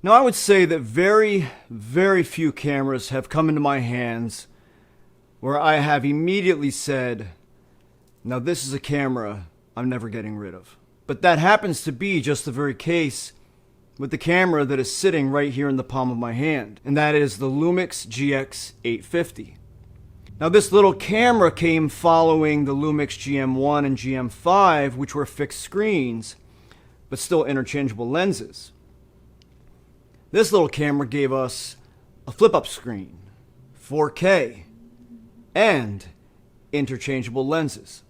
Now I would say that very, very few cameras have come into my hands where I have immediately said, now this is a camera I'm never getting rid of. But that happens to be just the very case with the camera that is sitting right here in the palm of my hand, and that is the Lumix gx850. Now this little camera came following the Lumix GM1 and GM5, which were fixed screens, but still interchangeable lenses. This little camera gave us a flip-up screen, 4K, and interchangeable lenses.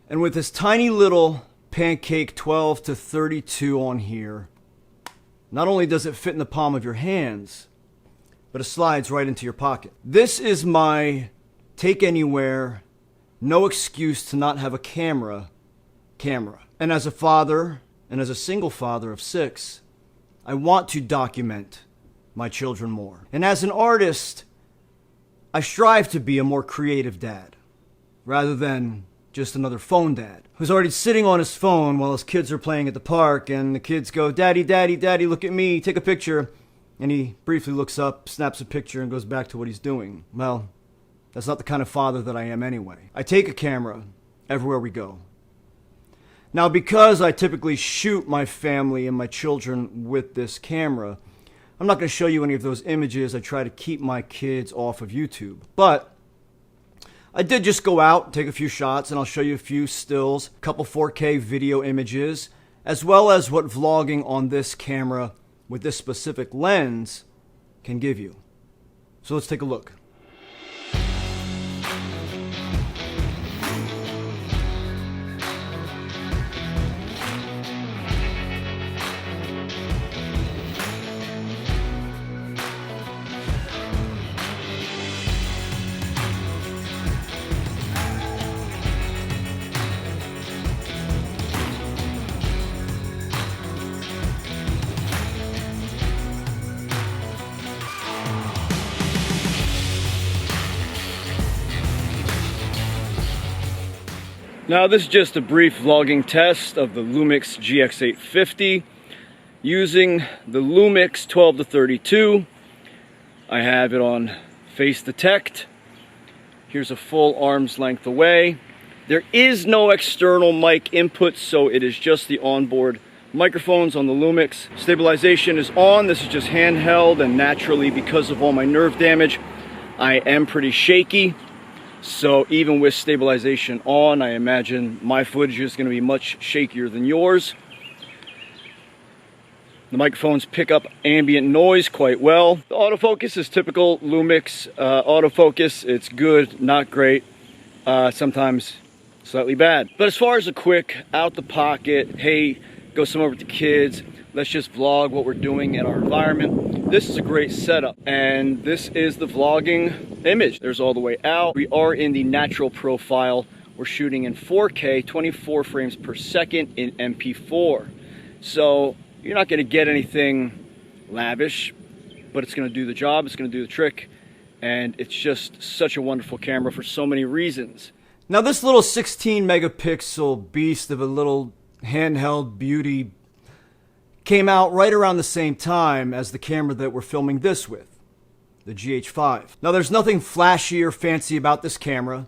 And with this tiny little Pancake 12 to 32 on here, not only does it fit in the palm of your hands, but it slides right into your pocket. This is my take anywhere, no excuse to not have a camera. And as a father, and as a single father of 6, I want to document my children more. And as an artist, I strive to be a more creative dad, rather than just another phone dad who's already sitting on his phone while his kids are playing at the park, and the kids go, "Daddy, daddy, daddy, look at me, take a picture." And he briefly looks up, snaps a picture, and goes back to what he's doing. Well, that's not the kind of father that I am anyway. I take a camera everywhere we go. Now, because I typically shoot my family and my children with this camera, I'm not going to show you any of those images. I try to keep my kids off of YouTube. But I did just go out and take a few shots, and I'll show you a few stills, a couple 4K video images, as well as what vlogging on this camera with this specific lens can give you. So let's take a look. Now this is just a brief vlogging test of the Lumix gx850 using the Lumix 12 to 32. I have it on face detect. Here's a full arm's length away. There is no external mic input, so it is just the onboard microphones on the Lumix. Stabilization is on. This is just handheld, and naturally, because of all my nerve damage, I am pretty shaky. So even with stabilization on, I imagine my footage is going to be much shakier than yours. The microphones pick up ambient noise quite well. The autofocus is typical Lumix autofocus. It's good, not great, sometimes slightly bad. But as far as a quick out the pocket, hey, go somewhere with the kids, let's just vlog what we're doing in our environment, this is a great setup. And this is the vlogging image. There's all the way out. We are in the natural profile. We're shooting in 4K, 24 frames per second in MP4. So you're not going to get anything lavish, but it's going to do the job, it's going to do the trick, and it's just such a wonderful camera for so many reasons. Now this little 16 megapixel beast of a little handheld beauty came out right around the same time as the camera that we're filming this with, the GH5. Now there's nothing flashy or fancy about this camera.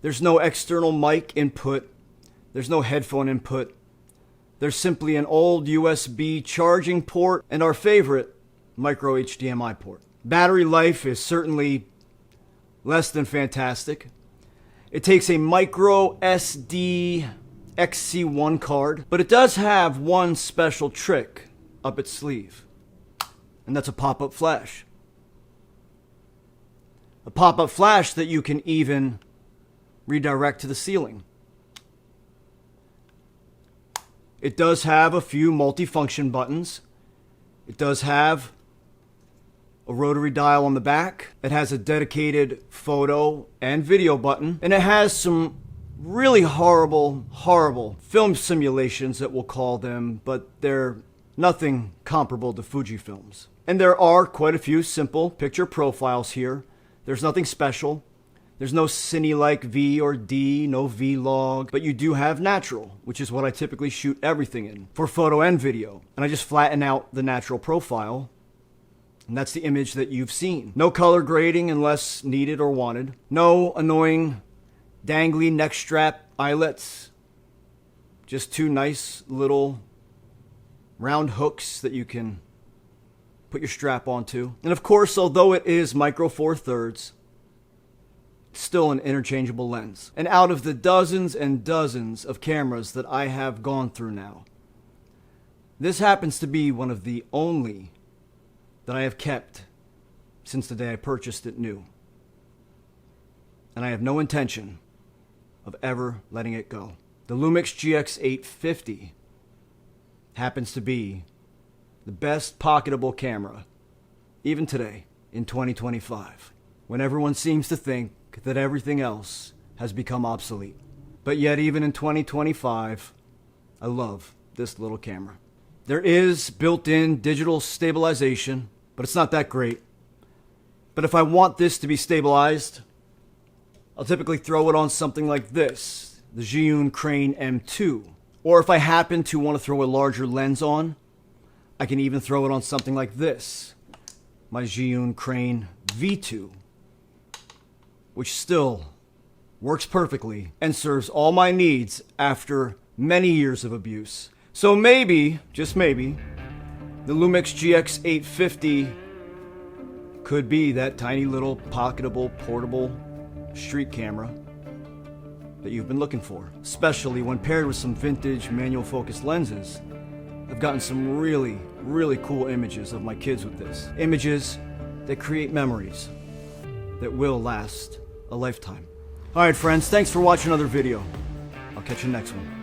There's no external mic input. There's no headphone input. There's simply an old USB charging port and our favorite micro HDMI port. Battery life is certainly less than fantastic. It takes a micro SD XC1 card, but it does have one special trick up its sleeve, and that's a pop-up flash. A pop-up flash that you can even redirect to the ceiling. It does have a few multi-function buttons. It does have a rotary dial on the back. It has a dedicated photo and video button, and it has some really horrible film simulations that we'll call them, but they're nothing comparable to Fujifilms. And there are quite a few simple picture profiles here. There's nothing special. There's no cine-like V or D, no V-log, but you do have natural, which is what I typically shoot everything in, for photo and video. And I just flatten out the natural profile, and that's the image that you've seen. No color grading unless needed or wanted. No annoying dangly neck strap eyelets. Just two nice little round hooks that you can put your strap onto. And of course, although it is micro four thirds, it's still an interchangeable lens. And out of the dozens and dozens of cameras that I have gone through now, this happens to be one of the only that I have kept since the day I purchased it new. And I have no intention of ever letting it go. The Lumix gx850 happens to be the best pocketable camera, even today, in 2025, when everyone seems to think that everything else has become obsolete. But yet, even in 2025, I love this little camera. There is built-in digital stabilization, but it's not that great. But if I want this to be stabilized, I'll typically throw it on something like this, the Zhiyun Crane M2. Or if I happen to want to throw a larger lens on, I can even throw it on something like this, my Zhiyun Crane V2, which still works perfectly and serves all my needs after many years of abuse. So maybe, just maybe, the Lumix gx850 could be that tiny little pocketable, portable street camera that you've been looking for. Especially when paired with some vintage manual focus lenses. I've gotten some really, really cool images of my kids with this. Images that create memories that will last a lifetime. Alright friends, thanks for watching another video. I'll catch you next one.